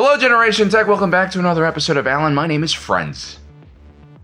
Hello, Generation Tech. Welcome back to another episode of Alan. My name is Friends.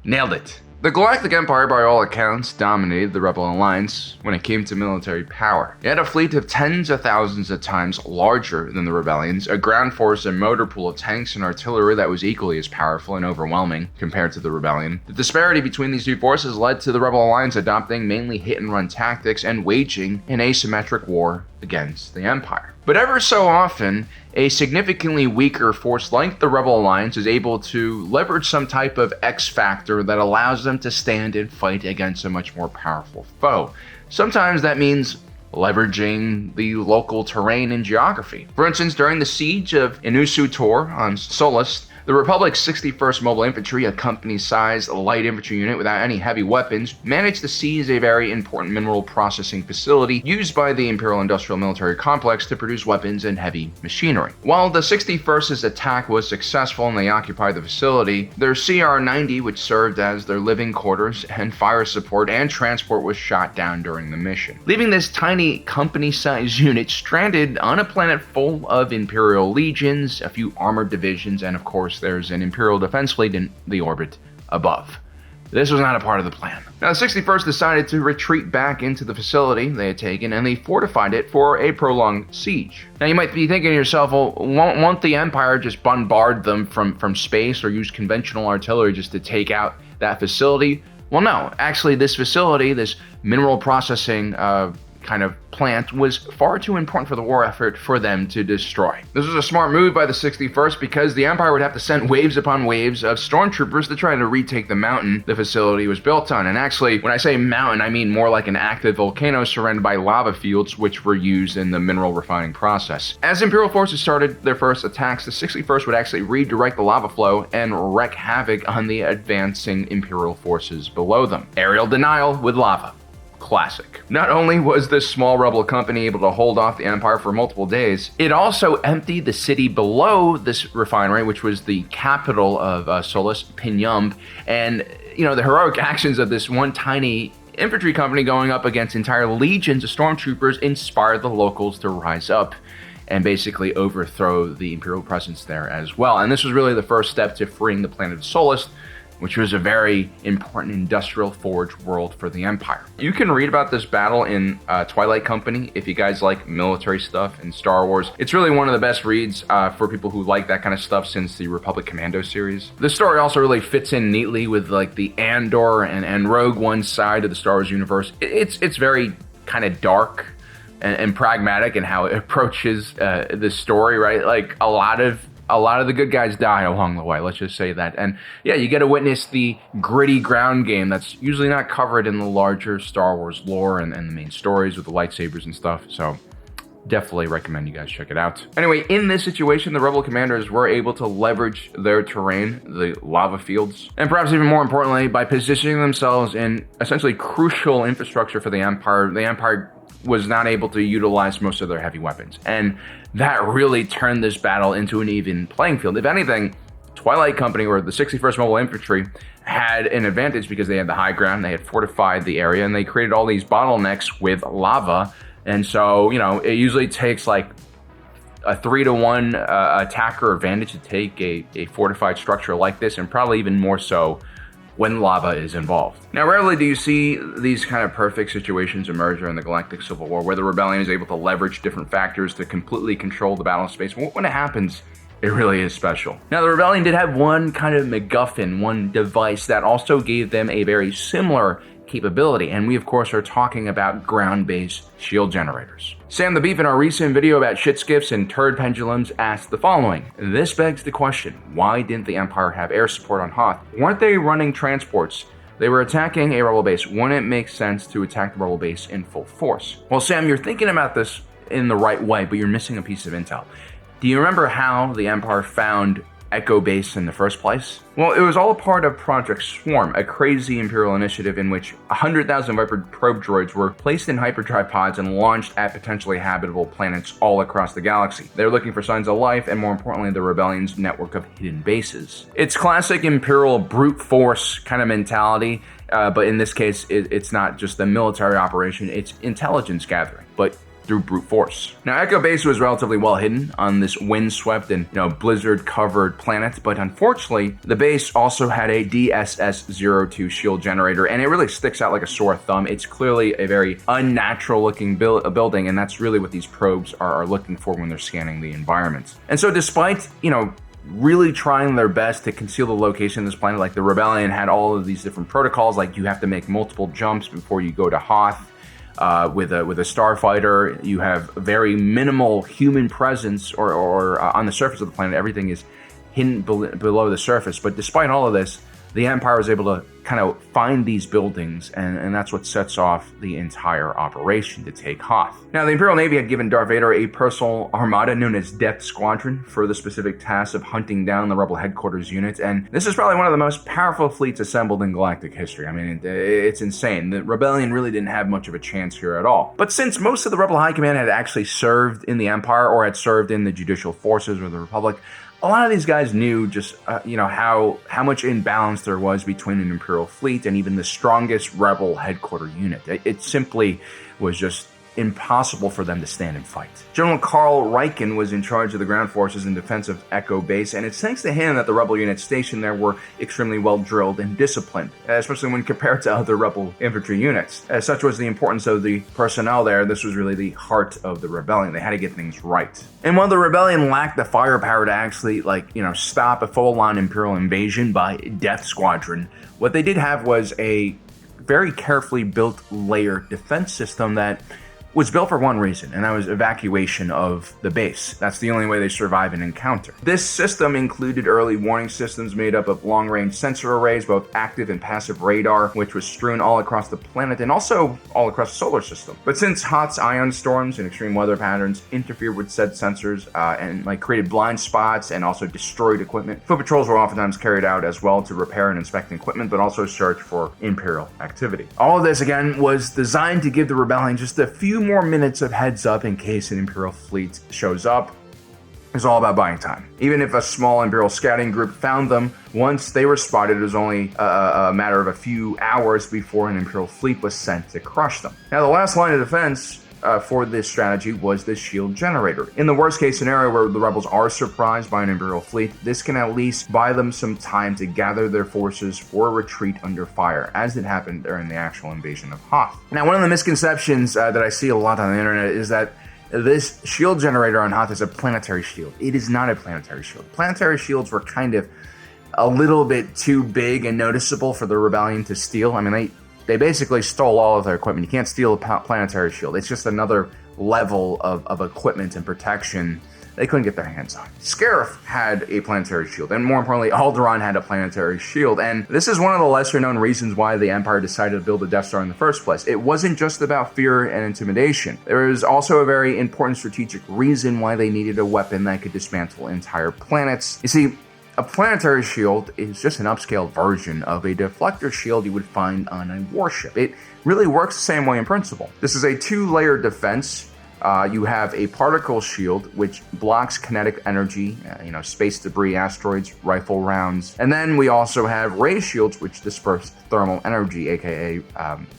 Nailed it. The Galactic Empire, by all accounts, dominated the Rebel Alliance when it came to military power. It had a fleet of tens of thousands of times larger than the Rebellions, a ground force and motor pool of tanks and artillery that was equally as powerful and overwhelming compared to the Rebellion. The disparity between these two forces led to the Rebel Alliance adopting mainly hit-and-run tactics and waging an asymmetric war against the Empire. But ever so often, a significantly weaker force like the Rebel Alliance is able to leverage some type of X factor that allows them to stand and fight against a much more powerful foe. Sometimes that means leveraging the local terrain and geography. For instance, during the siege of Inusu Tor on Solist, the Republic's 61st Mobile Infantry, a company-sized light infantry unit without any heavy weapons, managed to seize a very important mineral processing facility used by the Imperial Industrial Military Complex to produce weapons and heavy machinery. While the 61st's attack was successful and they occupied the facility, their CR-90, which served as their living quarters and fire support and transport, was shot down during the mission, leaving this tiny company-sized unit stranded on a planet full of Imperial legions, a few armored divisions, and of course there's an Imperial defense fleet in the orbit above. This was not a part of the plan. Now, the 61st decided to retreat back into the facility they had taken, and they fortified it for a prolonged siege. Now, you might be thinking to yourself, well, won't the Empire just bombard them from space or use conventional artillery just to take out that facility? Well, no. Actually, this facility, this mineral processing kind of plant, was far too important for the war effort for them to destroy. This was a smart move by the 61st because the Empire would have to send waves upon waves of stormtroopers to try to retake the mountain the facility was built on. And actually, when I say mountain, I mean more like an active volcano surrounded by lava fields, which were used in the mineral refining process. As Imperial forces started their first attacks, the 61st would actually redirect the lava flow and wreak havoc on the advancing Imperial forces below them. Aerial denial with lava. Classic. Not only was this small rebel company able to hold off the Empire for multiple days, it also emptied the city below this refinery, which was the capital of Solus, Pinyumb, and the heroic actions of this one tiny infantry company going up against entire legions of stormtroopers inspired the locals to rise up and basically overthrow the Imperial presence there as well. And this was really the first step to freeing the planet of Solus, which was a very important industrial forge world for the Empire. You can read about this battle in Twilight Company if you guys like military stuff and Star Wars. It's really one of the best reads for people who like that kind of stuff since the Republic Commando series. This story also really fits in neatly with like the Andor and Rogue One side of the Star Wars universe. It's very kind of dark and pragmatic in how it approaches the story, right? Like a lot of the good guys die along the way, let's just say that. And yeah, you get to witness the gritty ground game that's usually not covered in the larger Star Wars lore and the main stories with the lightsabers and stuff. So definitely recommend you guys check it out. Anyway, in this situation, the Rebel commanders were able to leverage their terrain, the lava fields, and perhaps even more importantly, by positioning themselves in essentially crucial infrastructure for the Empire was not able to utilize most of their heavy weapons. And that really turned this battle into an even playing field. If anything, Twilight Company, or the 61st Mobile Infantry, had an advantage because they had the high ground, they had fortified the area, and they created all these bottlenecks with lava. And so, it usually takes like a 3-to-1 attacker advantage to take a fortified structure like this, and probably even more so when lava is involved. Now, rarely do you see these kind of perfect situations emerge during the Galactic Civil War, where the Rebellion is able to leverage different factors to completely control the battle space. When it happens, it really is special. Now, the Rebellion did have one kind of MacGuffin, one device that also gave them a very similar capability, and we of course are talking about ground-based shield generators. Sam the Beef in our recent video about shit skiffs and turd pendulums asked the following. This begs the question, why didn't the Empire have air support on Hoth? Weren't they running transports? They were attacking a rebel base. Wouldn't it make sense to attack the rebel base in full force? Well, Sam, you're thinking about this in the right way, but you're missing a piece of intel. Do you remember how the Empire found Echo Base in the first place? Well, it was all a part of Project Swarm, a crazy Imperial initiative in which 100,000 Viper probe droids were placed in hyperdrive pods and launched at potentially habitable planets all across the galaxy. They were looking for signs of life and, more importantly, the Rebellion's network of hidden bases. It's classic Imperial brute force kind of mentality, but in this case, it's not just a military operation, it's intelligence gathering. But through brute force. Now, Echo Base was relatively well hidden on this windswept and blizzard-covered planet, but unfortunately, the base also had a DSS-02 shield generator, and it really sticks out like a sore thumb. It's clearly a very unnatural-looking building, and that's really what these probes are looking for when they're scanning the environment. And so, despite really trying their best to conceal the location of this planet, like the Rebellion had all of these different protocols, like you have to make multiple jumps before you go to Hoth. With a starfighter, you have very minimal human presence or on the surface of the planet. Everything is hidden below the surface. But despite all of this, the Empire is able to kind of find these buildings, and that's what sets off the entire operation to take Hoth. Now, the Imperial Navy had given Darth Vader a personal armada known as Death Squadron for the specific task of hunting down the Rebel headquarters unit, and this is probably one of the most powerful fleets assembled in galactic history. I mean, it's insane. The Rebellion really didn't have much of a chance here at all. But since most of the Rebel High Command had actually served in the Empire or had served in the Judicial Forces or the Republic, a lot of these guys knew just, how much imbalance there was between an Imperial fleet and even the strongest Rebel headquarter unit. It simply was just impossible for them to stand and fight. General Karl Riecken was in charge of the ground forces in defense of Echo Base, and it's thanks to him that the Rebel units stationed there were extremely well drilled and disciplined, especially when compared to other Rebel infantry units. As such was the importance of the personnel there. This was really the heart of the Rebellion. They had to get things right. And while the Rebellion lacked the firepower to actually, stop a full-on Imperial invasion by Death Squadron, what they did have was a very carefully built layered defense system that was built for one reason, and that was evacuation of the base. That's the only way they survive an encounter. This system included early warning systems made up of long-range sensor arrays, both active and passive radar, which was strewn all across the planet and also all across the solar system. But since Hoth's ion storms and extreme weather patterns interfered with said sensors and created blind spots and also destroyed equipment, foot patrols were oftentimes carried out as well to repair and inspect equipment, but also search for Imperial activity. All of this, again, was designed to give the Rebellion just a few more minutes of heads up in case an Imperial fleet shows up. It's all about buying time. Even if a small Imperial scouting group found them, once they were spotted, it was only a matter of a few hours before an Imperial fleet was sent to crush them. Now, the last line of defense for this strategy was the shield generator. In the worst case scenario where the rebels are surprised by an Imperial fleet, this can at least buy them some time to gather their forces for a retreat under fire, as it happened during the actual invasion of Hoth. Now, one of the misconceptions that I see a lot on the internet is that this shield generator on Hoth is a planetary shield. It is not a planetary shield. Planetary shields were kind of a little bit too big and noticeable for the Rebellion to steal. I mean, they basically stole all of their equipment. You can't steal a planetary shield. It's just another level of equipment and protection they couldn't get their hands on. Scarif had a planetary shield, and more importantly, Alderaan had a planetary shield, and this is one of the lesser known reasons why the Empire decided to build a Death Star in the first place. It wasn't just about fear and intimidation. There was also a very important strategic reason why they needed a weapon that could dismantle entire planets. You see, a planetary shield is just an upscaled version of a deflector shield you would find on a warship. It really works the same way in principle. This is a two-layer defense. You have a particle shield, which blocks kinetic energy, space debris, asteroids, rifle rounds. And then we also have ray shields, which disperse thermal energy, aka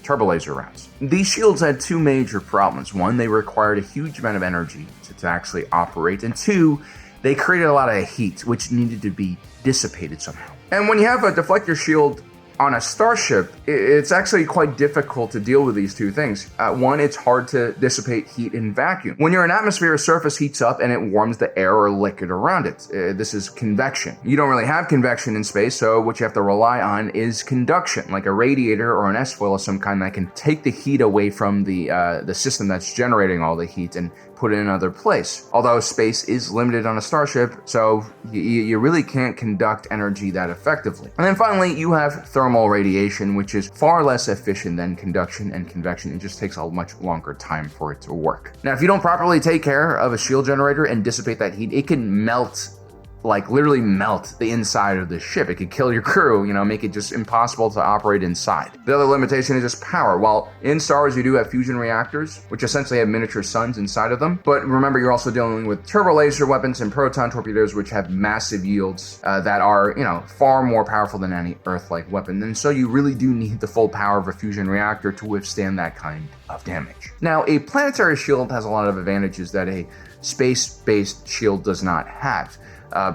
turbolaser rounds. These shields had two major problems. One, they required a huge amount of energy to actually operate. And two, they created a lot of heat, which needed to be dissipated somehow. And when you have a deflector shield on a starship, it's actually quite difficult to deal with these two things. One, it's hard to dissipate heat in vacuum. When you're in atmosphere, a surface heats up and it warms the air or liquid around it. This is convection. You don't really have convection in space, so what you have to rely on is conduction, like a radiator or an S-foil of some kind that can take the heat away from the system that's generating all the heat and put it in another place. Although space is limited on a starship, so you really can't conduct energy that effectively. And then finally, you have thermal radiation, which is far less efficient than conduction and convection. It just takes a much longer time for it to work. Now, if you don't properly take care of a shield generator and dissipate that heat, it can melt like literally melt the inside of the ship. It could kill your crew, make it just impossible to operate inside. The other limitation is just power. While in Star Wars you do have fusion reactors, which essentially have miniature suns inside of them, but remember you're also dealing with turbo laser weapons and proton torpedoes, which have massive yields that are, far more powerful than any Earth-like weapon. And so you really do need the full power of a fusion reactor to withstand that kind of damage. Now, a planetary shield has a lot of advantages that a space-based shield does not have.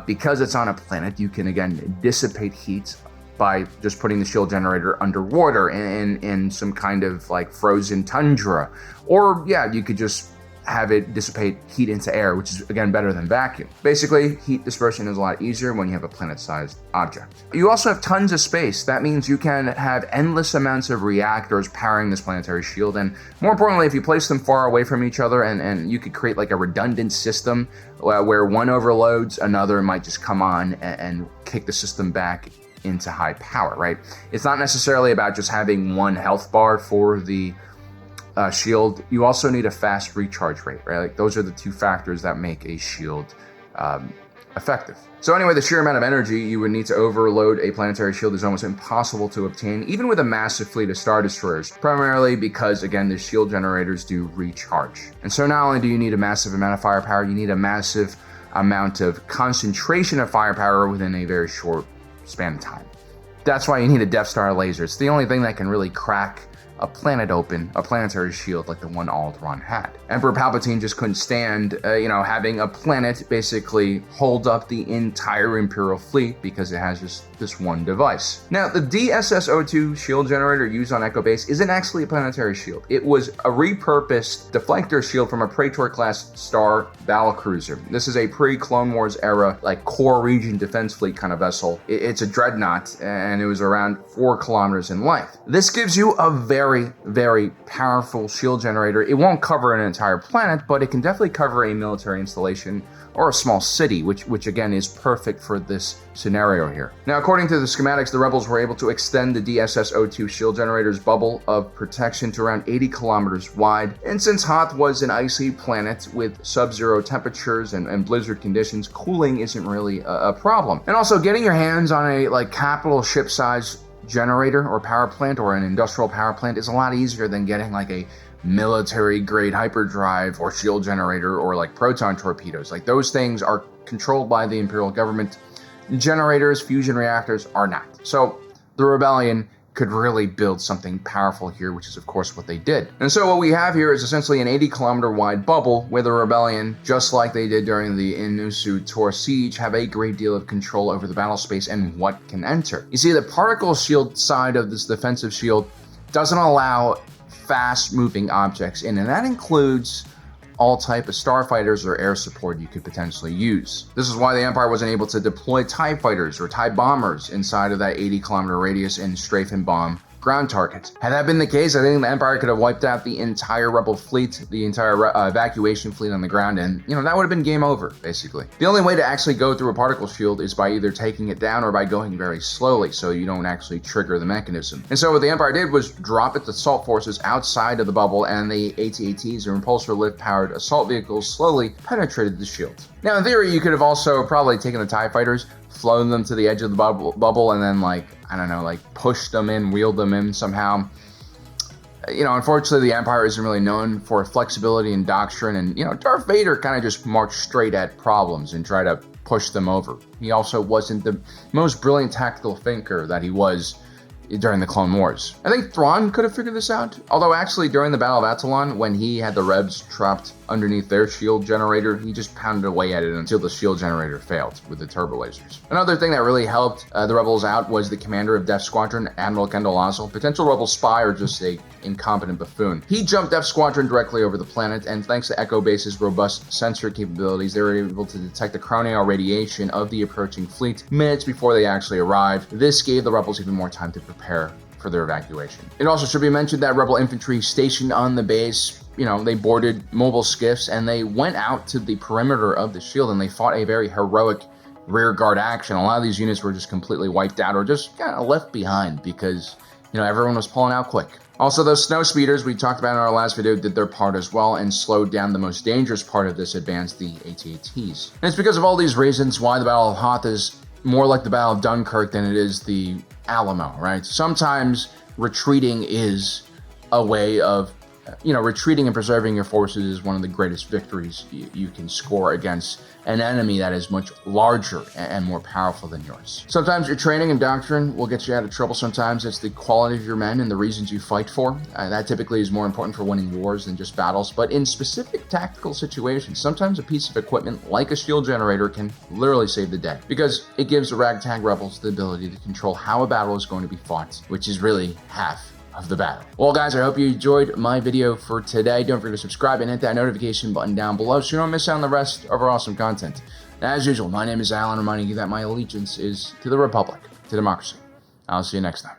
Because it's on a planet, you can again dissipate heat by just putting the shield generator underwater in some kind of like frozen tundra. Or you could just have it dissipate heat into air, which is again better than vacuum. Basically, heat dispersion is a lot easier when you have a planet-sized object. You also have tons of space. That means you can have endless amounts of reactors powering this planetary shield, and more importantly, if you place them far away from each other, and you could create like a redundant system where one overloads, another might just come on and kick the system back into high power, right? It's not necessarily about just having one health bar for the shield. You also need a fast recharge rate, right? Like those are the two factors that make a shield effective. So anyway, the sheer amount of energy you would need to overload a planetary shield is almost impossible to obtain, even with a massive fleet of Star Destroyers, primarily because, again, the shield generators do recharge. And so not only do you need a massive amount of firepower, you need a massive amount of concentration of firepower within a very short span of time. That's why you need a Death Star laser. It's the only thing that can really crack a planet open, a planetary shield like the one Alderaan had. Emperor Palpatine just couldn't stand, having a planet basically hold up the entire Imperial fleet because it has just this one device. Now, the DSS-02 shield generator used on Echo Base isn't actually a planetary shield. It was a repurposed deflector shield from a Praetor-class Star battlecruiser. This is a pre-Clone Wars era, like core region defense fleet kind of vessel. It's a dreadnought, and it was around 4 kilometers in length. This gives you a very, very powerful shield generator. It won't cover an entire planet, but it can definitely cover a military installation or a small city, which again is perfect for this scenario here. Now, according to the schematics, the rebels were able to extend the DSS-02 shield generator's bubble of protection to around 80 kilometers wide. And since Hoth was an icy planet with sub-zero temperatures and blizzard conditions, cooling isn't really a problem. And also, getting your hands on a capital ship-size generator or power plant or an industrial power plant is a lot easier than getting like a military grade hyperdrive or shield generator or like proton torpedoes. Like those things are controlled by the Imperial government. Generators, fusion reactors are not. So the rebellion could really build something powerful here, which is of course what they did. And so what we have here is essentially an 80-kilometer wide bubble where the rebellion, just like they did during the Inusu Tor siege, have a great deal of control over the battle space and what can enter. You see, the particle shield side of this defensive shield doesn't allow fast moving objects in, and that includes all type of starfighters or air support you could potentially use. This is why the Empire wasn't able to deploy TIE fighters or TIE bombers inside of that 80-kilometer radius and strafe and bomb ground targets. Had that been the case, I think the Empire could have wiped out the entire Rebel fleet, the entire evacuation fleet on the ground, and that would have been game over, basically. The only way to actually go through a particle shield is by either taking it down or by going very slowly, so you don't actually trigger the mechanism. And so what the Empire did was drop its assault forces outside of the bubble, and the AT-ATs, or repulsor lift-powered assault vehicles, slowly penetrated the shield. Now, in theory, you could have also probably taken the TIE fighters, flown them to the edge of the bubble and then pushed them in, wheeled them in somehow. Unfortunately, the Empire isn't really known for flexibility and doctrine, and Darth Vader kind of just marched straight at problems and tried to push them over. He also wasn't the most brilliant tactical thinker that he was during the Clone Wars. I think Thrawn could have figured this out, although actually during the Battle of Atollon, when he had the Rebs trapped underneath their shield generator, he just pounded away at it until the shield generator failed with the turbo lasers. Another thing that really helped the Rebels out was the commander of Death Squadron, Admiral Kendall Lazzle, potential Rebel spy or just a incompetent buffoon. He jumped Death Squadron directly over the planet, and thanks to Echo Base's robust sensor capabilities, they were able to detect the coronial radiation of the approaching fleet minutes before they actually arrived. This gave the Rebels even more time to prepare for their evacuation. It also should be mentioned that Rebel infantry stationed on the base, they boarded mobile skiffs and they went out to the perimeter of the shield and they fought a very heroic rear guard action. A lot of these units were just completely wiped out or just kind of left behind because, everyone was pulling out quick. Also, those snow speeders we talked about in our last video did their part as well and slowed down the most dangerous part of this advance, the AT-ATs. And it's because of all these reasons why the Battle of Hoth is more like the Battle of Dunkirk than it is the Alamo, right? Sometimes retreating is a way of, retreating and preserving your forces is one of the greatest victories you can score against an enemy that is much larger and more powerful than yours. Sometimes your training and doctrine will get you out of trouble. Sometimes it's the quality of your men and the reasons you fight for. That typically is more important for winning wars than just battles. But in specific tactical situations, sometimes a piece of equipment like a shield generator can literally save the day, because it gives the ragtag rebels the ability to control how a battle is going to be fought, which is really half of the battle. Well, guys, I hope you enjoyed my video for today. Don't forget to subscribe and hit that notification button down below so you don't miss out on the rest of our awesome content. As usual, my name is Alan, reminding you that my allegiance is to the Republic, to democracy. I'll see you next time.